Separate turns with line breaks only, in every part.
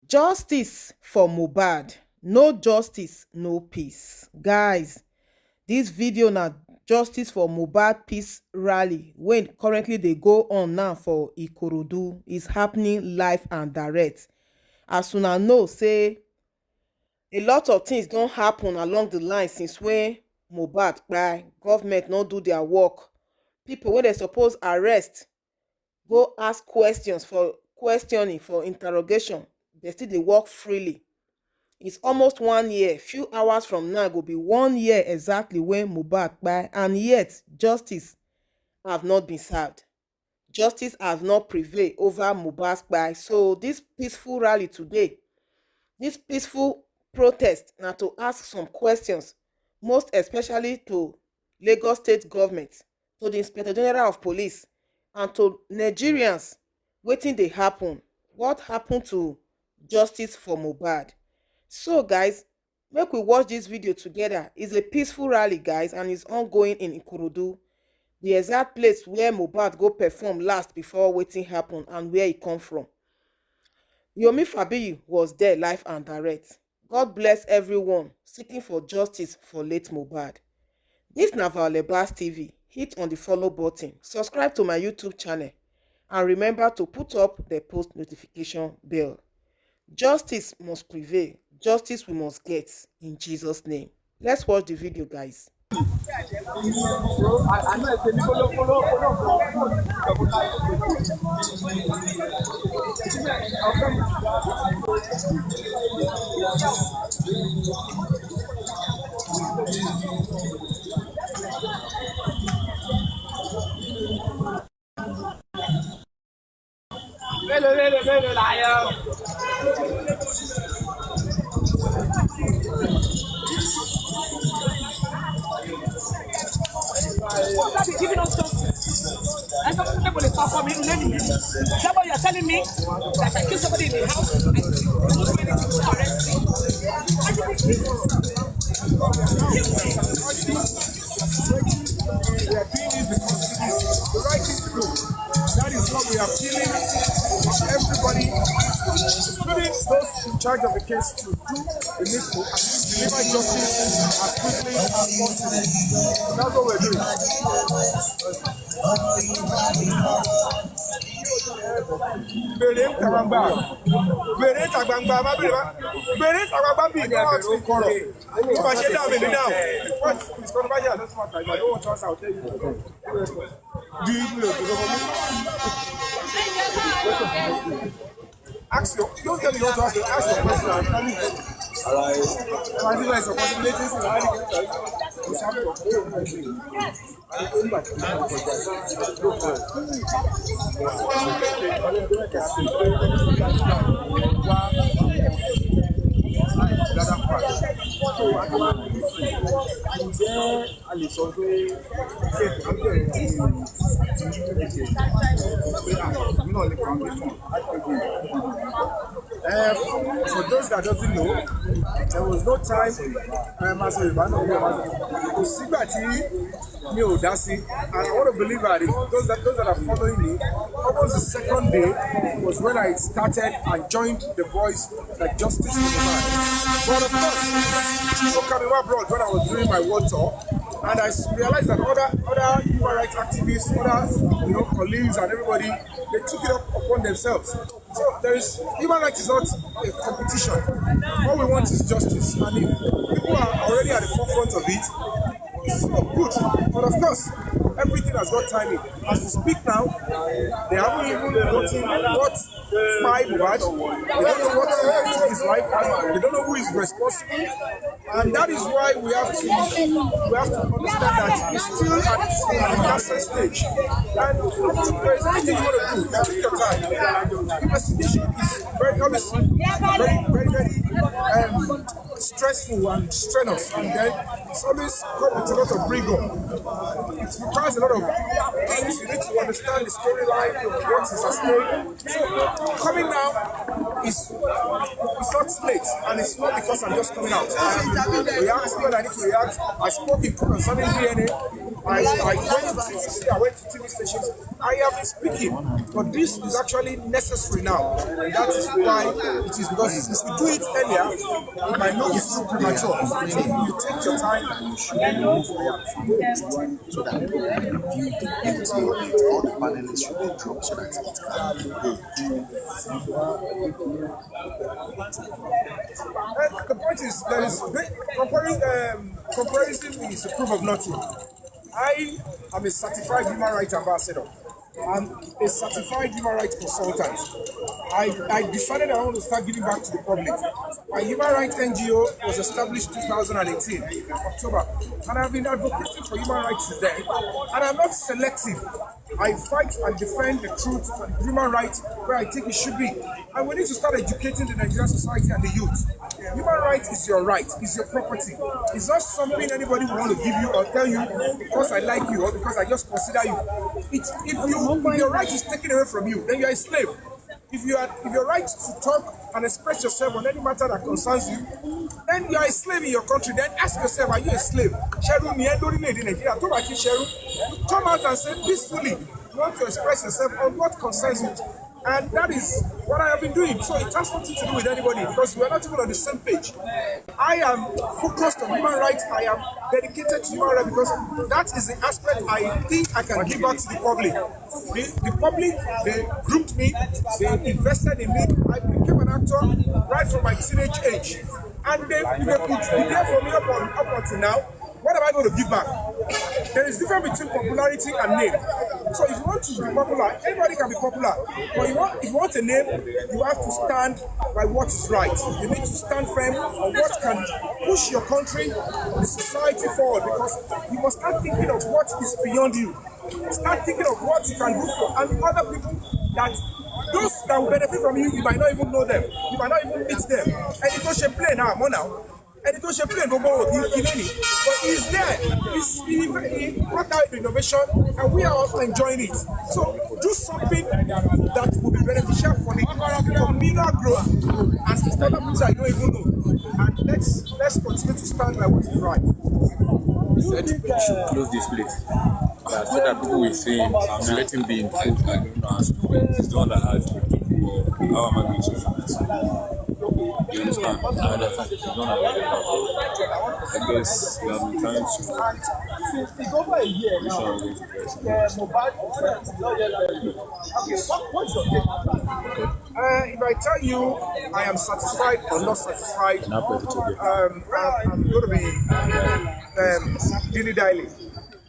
Justice for Mohbad. No justice, no peace. Guys, this video na justice for Mohbad peace rally when currently they go on now for Ikorodu is happening live and direct. As una know, say a lot of things don happen along the line since when Mohbad kpai, government no do their work. People wey dem suppose arrest go ask questions for questioning, for interrogation, they still dey work freely. It's almost 1 year. Few hours from now go be 1 year exactly when Mohbad kpai, and yet justice have not been served. Justice has not prevailed over Mohbad's kpai. So this peaceful rally today, this peaceful protest, na to ask some questions, most especially to Lagos State government, to the Inspector General of Police, and to Nigerians. Wetin dey happen? What happened to justice for Mohbad? So guys, make we watch this video together. It's a peaceful rally, guys, and it's ongoing in Ikorodu, the exact place where Mohbad go perform last before wetin happen and where he come from. Wummi was there live and direct. God bless everyone seeking for justice for late Mohbad. This na Lebas TV. Hit on the follow button, subscribe to my YouTube channel, and remember to put up the post notification bell. Justice must prevail. Justice we must get in Jesus' name. Let's watch the video, guys.
Giving us justice. And some people they talk for me. Somebody you're telling me that I killed somebody in the house and you don't do anything to arrest me.
We are doing this because it is the right thing to do. That is what we are feeling from everybody, including those in charge of the case, to do the needful and deliver justice as quickly as possible. So that's what we're doing. Bèrè tagbangba bèrè tagbangba bí ìgbà wọn ti kọrọ ó bá ṣe dáhùn èmi náà what is controversial this matter if I don't want to answer I will tell you do you know ask your don't tell me what to ask your question and tell me I think like some possibilities in for those that doesn't know, there was no time to see and I want to believe that those that are following me, almost the second day was when I started and joined the voice that justice for the man. But of course, so coming abroad when I was doing my world tour, and I realized that other human rights activists, other colleagues and everybody, they took it upon themselves. So human rights is not a competition. All we want is justice, and if people are already at the forefront of it, it's so good. But of course, everything has got timing. As we speak now, they haven't even gotten what spy Mohbad. They don't know what took his life. They don't know who is responsible. And that is why we have to understand that it's still at the nascent stage. And if there is anything you want to do, take your time. Investigation is very stressful and strenuous, and then it's always come with a lot of rigor. It requires a lot of things. You need to understand the storyline, what is at stake. So coming now is not late, and it's not because I'm just coming out. I am reacting when I need to react. I spoke in concerning DNA. I went to TV stations. I have been speaking, but this is actually necessary now. And that is why it is, because if we do it earlier, it might not be too premature. So you take your time and then you need to react.
So that when you review the beauty of it, all the panelists should be dropped so that it
And the point is, there is comparison is a proof of nothing. I am a certified human rights ambassador. I'm a certified human rights consultant. I decided I want to start giving back to the public. My human rights NGO was established 2018, October, and I've been advocating for human rights since then. And I'm not selective. I fight and defend the truth and human rights where I think it should be. And we need to start educating the Nigerian society and the youth. Human rights is your right, it's your property. It's not something anybody will want to give you or tell you because I like you or because I just consider you. If your right is taken away from you, then you are a slave. If your right to talk and express yourself on any matter that concerns you, then you are a slave in your country. Then ask yourself, are you a slave? Come out and say peacefully, you want to express yourself on what concerns you. And that is what I have been doing. So it has nothing to do with anybody because we are not even on the same page. I am focused on human rights. I am dedicated to human rights because that is the aspect I think I can give back to the public. The public, they groomed me, they invested in me. I became an actor right from my teenage age. And they could be there for me up until now. What am I going to give back? There is difference between popularity and name. So if you want to be popular, anybody can be popular. But if you want a name, you have to stand by what is right. You need to stand firm on what can push your country, the society forward, because you must start thinking of what is beyond you. Start thinking of what you can do for and other people that those that will benefit from you, you might not even know them. You might not even meet them. And it goes play now, more now. And it was a plane go but he's there. He's brought out innovation and we are also enjoying it. So do something that will be beneficial for the communal growth and for other people that you don't even know. And let's continue to stand by what is right.
We said we should close this place. So that people will say let him be in food. I don't know how to do it. It's the one that has how am I going to do it? You understand? I understand. It's not I guess we have been trying to.
It's over a year now. Mohbad. What's your take? If I tell you I am satisfied or not satisfied, I'm going to be dilly-dally.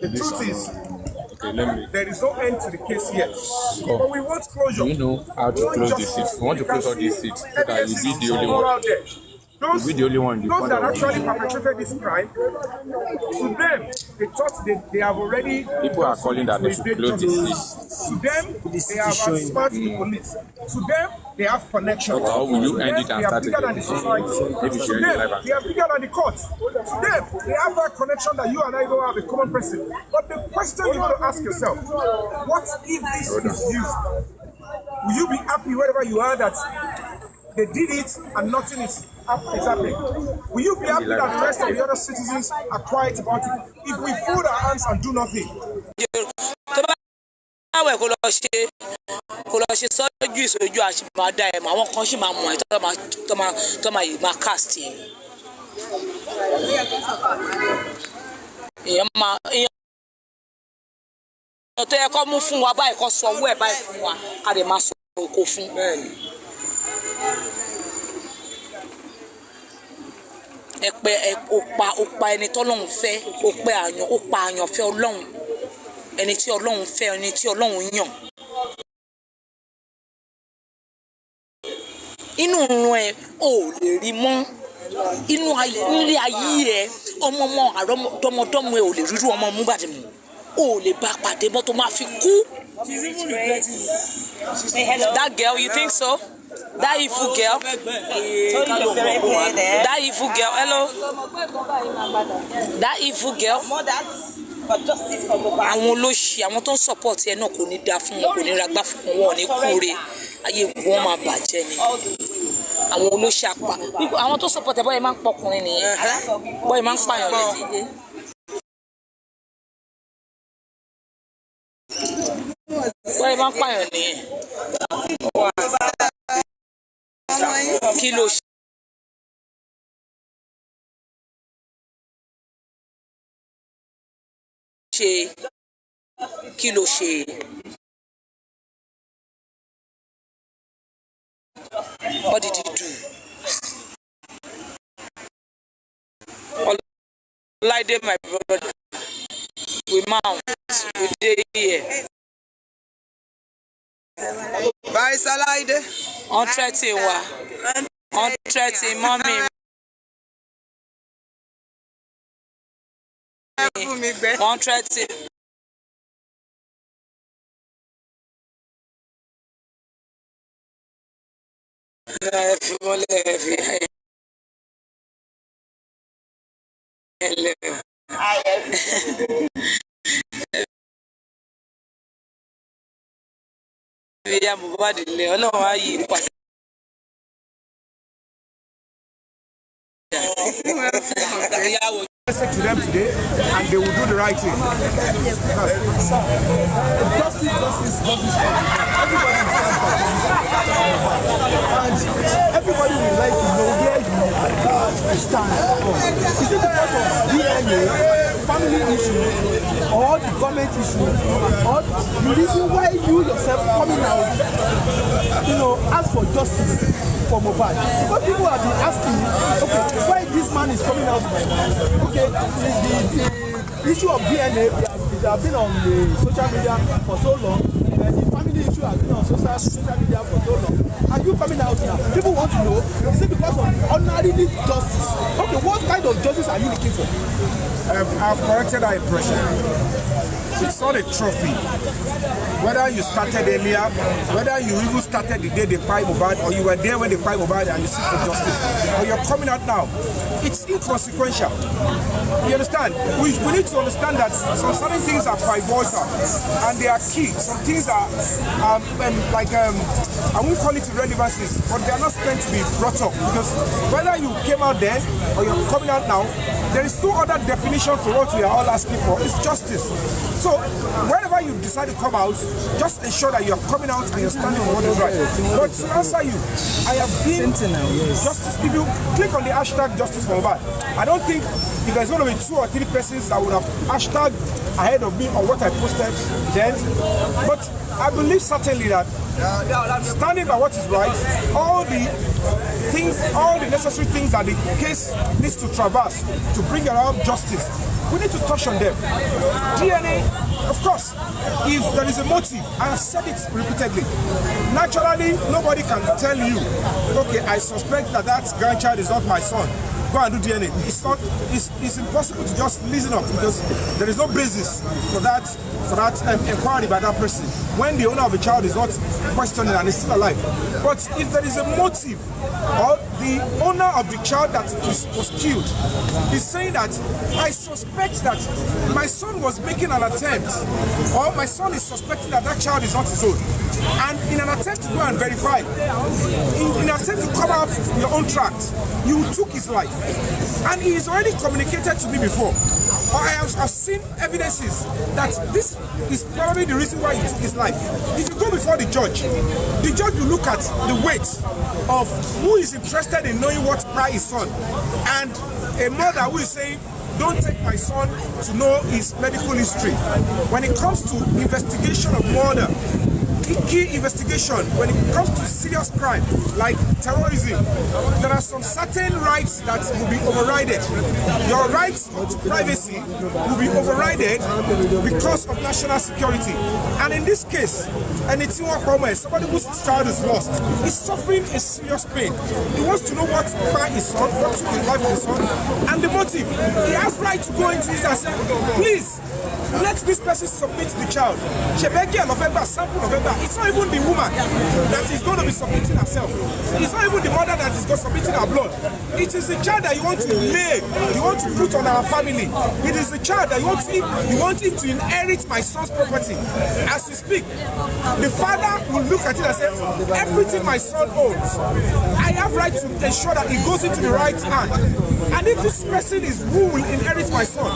The truth is, there is no end to the case yet. But we want closure.
We know how to close the seats. We want to close all these seats so that you'll be the only one. Those that actually perpetrated this crime, to them, they thought they have already. People are calling that they should close the seats.
To them, they have outsmarted the police. To them, they have connection.
How will you end it and start
again? To them, they are bigger than the court. To them, they have that connection that you and I don't have a common person. But the question you want to ask yourself, what if this is used? Will you be happy wherever you are that they did it and nothing is happening? Will you be happy that the rest of the other citizens are quiet about it? If we fold our hands and do nothing?
ẹni tọ́lọ́run fẹ́ ó pẹ́ àyàn ó pa àyàn fẹ́ Ọlọ́run ẹni tí Ọlọ́run fẹ́ ẹni tí Ọlọ́run yàn inú run ẹ ò lè rí mọ́ inú ilé ayé ẹ ọmọ àrọ́mọdọ́mọ ẹ ò lè rírú ọmọ Mohbad mọ́ ò lè bá pàdé mọ́ tó máa fi kú. That girl, you think so? That evil girl. That evil girl. Hello. That evil girl. Àwọn olóṣì àwọn tó ń support ẹ náà kò ní dá fún wọn kò ní ragbá fún wọn ní kúre ayé wọn máa bàjẹ́ ni àwọn olóṣì apá àwọn tó support ẹ bọ́ọ̀ máa ń pọkùnrin nìyẹn bọ́ọ̀ máa ń pààyàn lẹ́yìn. bọ́lá máa ń pààyàn nìyẹn. Kí ló ṣe? Kí ló ṣe? What did you do? Olade, my brother, we mount, we dey here.
Bye, Salaide.
On threatening wa, on threatening mommy. On threatening. Ìyá Mohbad lè Ọlọ́run á yí padà.
Listen to them today, and they will do the right thing. Justice. Everybody would like to know where you stand. Is it because of DNA, family issue, or the government issue, or the reason why you yourself coming out, ask for justice for Mohbad? Because people have been asking, okay, why this man is coming out right now? Okay, the issue of DNA has been on the social media for so long, and the family issue has been on social media for so long. Are you coming out now? People want to know, is it because of ordinary justice? Okay, what kind of justice are you looking for? I've corrected that impression. It's not a trophy. Whether you started earlier, whether you even started the day they fight Mohbad, or you were there when they fight Mohbad and you seek for justice, or you're coming out now, it's inconsequential. You understand? We need to understand that some certain things are pivotal and they are key. Some things are I won't call it irrelevancies, but they are not meant to be brought up, because whether you came out then or you're coming out now, there is no other definition for what we are all asking for. It's justice. So whenever you decide to come out, just ensure that you're coming out and you're standing on what is right. But to answer you, I have been justice. If you click on the hashtag justice for Mohbad, I don't think if there's going to be 2 or 3 persons that would have hashtag ahead of me on what I posted then. But I believe certainly that standing by what is right, all the necessary things that the case needs to traverse to bring around justice, we need to touch on them. DNA, of course, if there is a motive, I have said it repeatedly, naturally nobody can tell you, okay, I suspect that grandchild is not my son, go and do DNA. It's impossible to just listen up, because there is no basis for that inquiry by that person when the owner of the child is not questioning and is still alive. But if there is a motive, or the owner of the child that was killed is saying that I suspect that my son was making an attempt, or my son is suspecting that child is not his own, and in an attempt to go and verify, in an attempt to cover up your own tracks, you took his life. And he has already communicated to me before, or I have seen evidences that this is probably the reason why he took his life. If you go before the judge will look at the weight of who is interested in knowing what price his son, and a mother who is saying, don't take my son to know his medical history. When it comes to investigation of murder, key investigation, when it comes to serious crime like terrorism, there are some certain rights that will be overridden. Your rights to privacy will be overridden because of national security. And in this case, somebody whose child is lost is suffering a serious pain. He wants to know what by his son, what took the life of his son, and the motive. He has right to go into this and say, please, let this person submit the child. It's not even the woman that is going to be submitting herself. It's not even the mother that is submitting her blood. It is the child that you want to lay, you want to put on our family. It is the child that you want him to inherit my son's property. As we speak, the father will look at it and say, everything my son owns, I have right to ensure that it goes into the right hand. And if this person is who will inherit my son,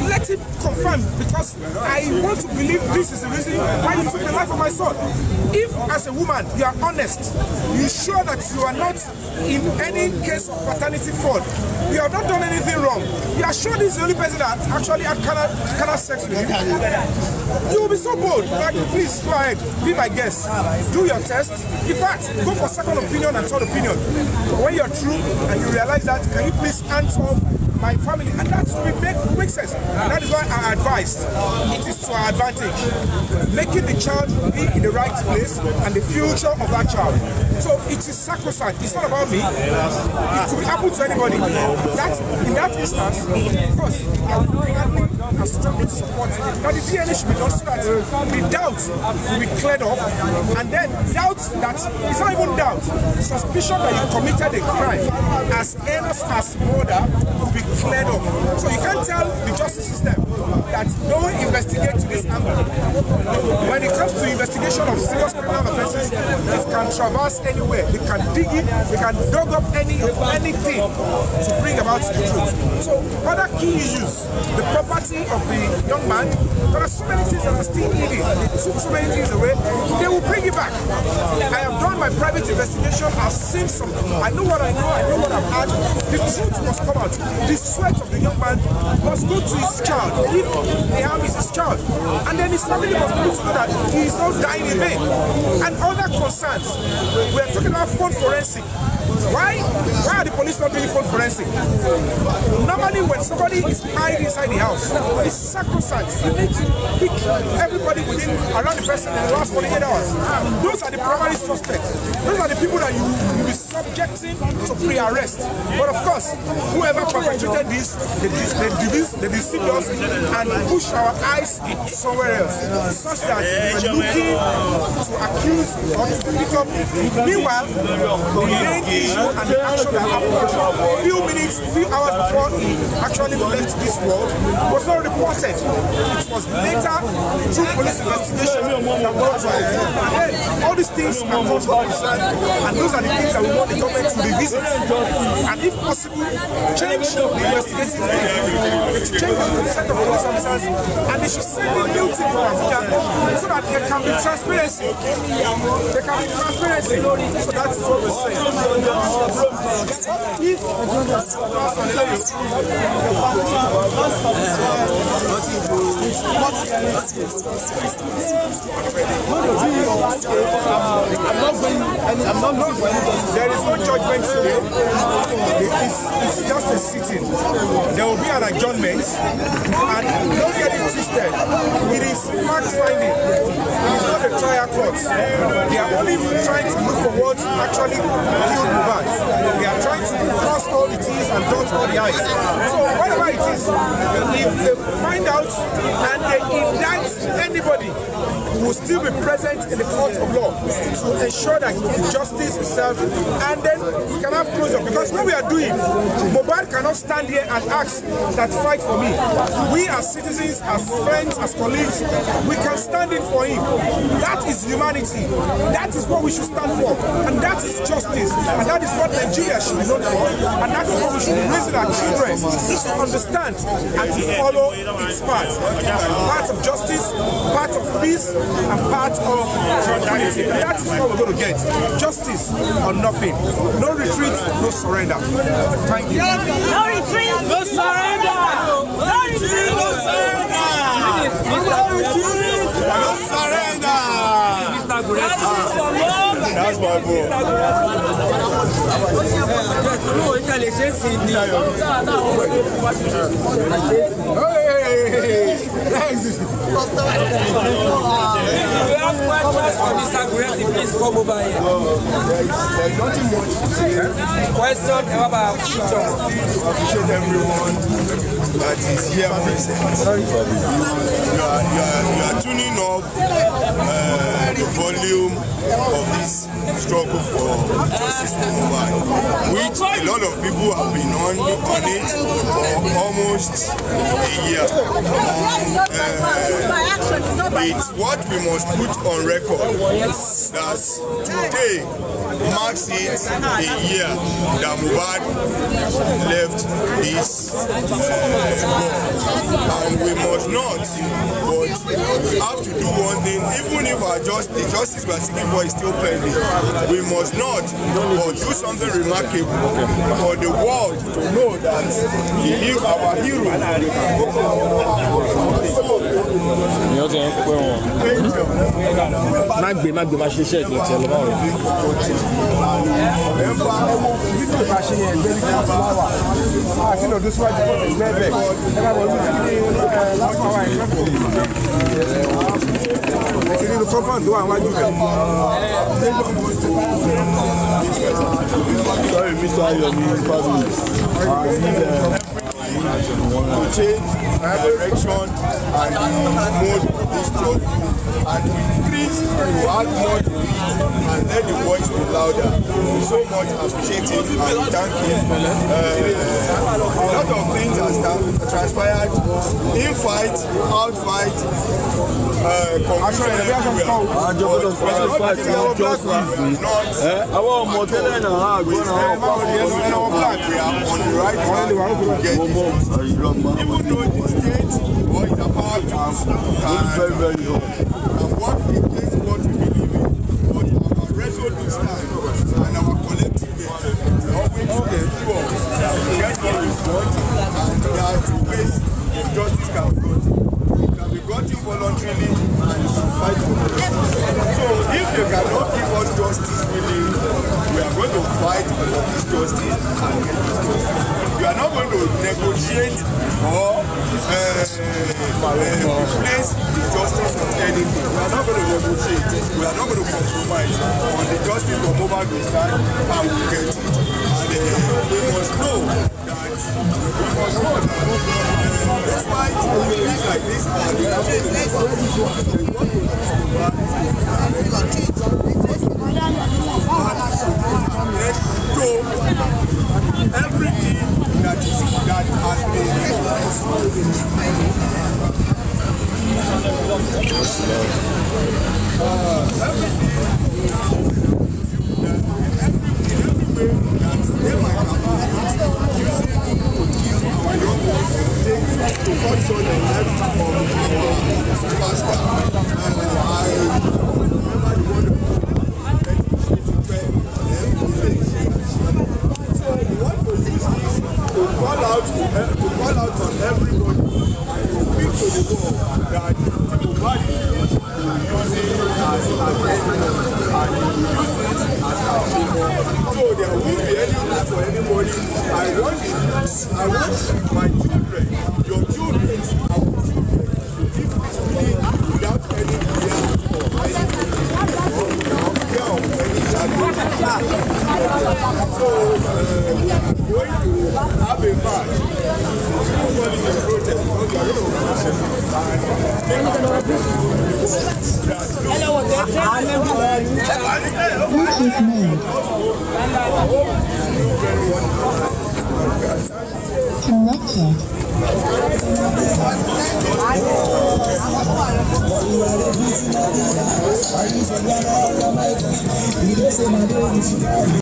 let him confirm, because I want to believe this is the reason why you took the life of my son. If, as a woman, you are honest, you sure that you are not in any case of paternity fraud, you have not done anything wrong, you are sure this is the only person that actually had carnal sex with you, you will be so bold. Like, please go ahead, be my guest, do your test. In fact, go for second opinion and third opinion. When you're true and you realize that, can you please answer my family? And that will make sense. And that is why I advise, it is to our advantage, making the child be in the right place and the future of that child. So it is sacrosanct. It's not about me. It could happen to anybody. That in that instance, of course, I strongly support that the DNA should be done so that the doubt will be cleared off, and then doubt that it's not even doubt, suspicion that you committed a crime as heinous as murder will be cleared off. So you can't tell the justice system that don't investigate to this angle. When it comes to investigation of serious criminal offences, it can traverse anywhere. They can dig it, they can dug up anything to bring about the truth. So other key issues, the property of the young man, there are so many things that are still hidden. They took so many things away, they will bring it back. I have done my private investigation, I've seen some, I know what I know what I've had. The truth must come out. The sweat of the young man must go to his child. If the harm is his child, and then his family must be able to know that he is not dying in vain. And other concerns, we are talking about phone forensic. Why are the police not doing phone forensic? Normally when somebody is hiding inside the house, it's sacrosanct. You need to pick everybody within around the person in the last 48 hours. Those are the primary suspects. Those are the people that you will be subjecting to pre-arrest. But of course, whoever perpetrated this, they deceive us and push our eyes somewhere else, such that we're looking to accuse or to pick up. Meanwhile, the main issue and the action that happened few hours before he actually left this world was not reported. It was later through police investigation that brought to it. And then all these things are cause for concern, and those are the things that we want the government to revisit. And if possible, change the investigative team, change the set of police officers, and they should send a new team from Abuja so that there can be transparency. There can be transparency. So that is what we're saying. If there is no judgment today. It's just a sitting. There will be an adjournment, and don't get it twisted. It is fact finding. It is not a trial court. They are only trying to look for what actually killed Mohbad. They are trying to cross all the T's and dot all the I's. So whatever it is, if they find out and they indict anybody, who will still be present in the court of law to ensure that justice is served, and then we can have closure. Because what we are doing, Mohbad cannot stand here and ask that fight for me. We as citizens, as friends, as colleagues, we can stand in for him. That is humanity. That is what we should stand for. And that is justice. And that is what Nigeria should be known for. And that is what we should be raising our children to understand and to follow its path. Part of justice, part of peace, and part of tranquility. And that is what we're going to get. Justice or nothing. No retreat, no surrender. Thank you.
No retreat, no surrender. No retreat, no surrender. No retreat, no surrender.
That's my boy.
We have questions for Mr. Guresi. Please come over here.
There's nothing much to say.
Question about future.
Appreciate everyone that is here present. You are tuning up.
the volume of this struggle for justice for Mohbad, which a lot of people have been on it for almost a year. It's what we must put on record that today marks it a year that Mohbad left this and we must not, but have to do one thing, even if the justice we are seeking for is still pending, we must not but do something remarkable for the world to know that our hero.
Má ṣe iṣẹ́ ìdí ọ̀tí ẹlọ́wọ́ rẹ̀.
Sorry, Mr. Ayomi, to change direction and mode of this struggle and increase to add more to it and let the voice be louder. We so much appreciate it and thank him. A lot of things have transpired in fight, out fight, confusion everywhere. We are on the right track to get it. Even though the state or is about to very and what we get, what we believe in, but our resolute stand and our collective we always ensure to get what we want, and there are two ways the justice can be gotten. It can be gotten voluntarily and you can fight for it. So if they cannot give us justice willingly, we are going to fight for this justice and get this justice. We are not going to negotiate or replace the justice of anything. We are not going to negotiate. We are not going to compromise on the justice for Mohbad we stand and we get it. And we must know that despite things like this everything that has call out on everybody to speak to the world that Mohbad is using as so there won't be any room for anybody. I want my children, your children, our children to live peacefully without any fear or any so we are going to have a match. Nobody can protest because we are going to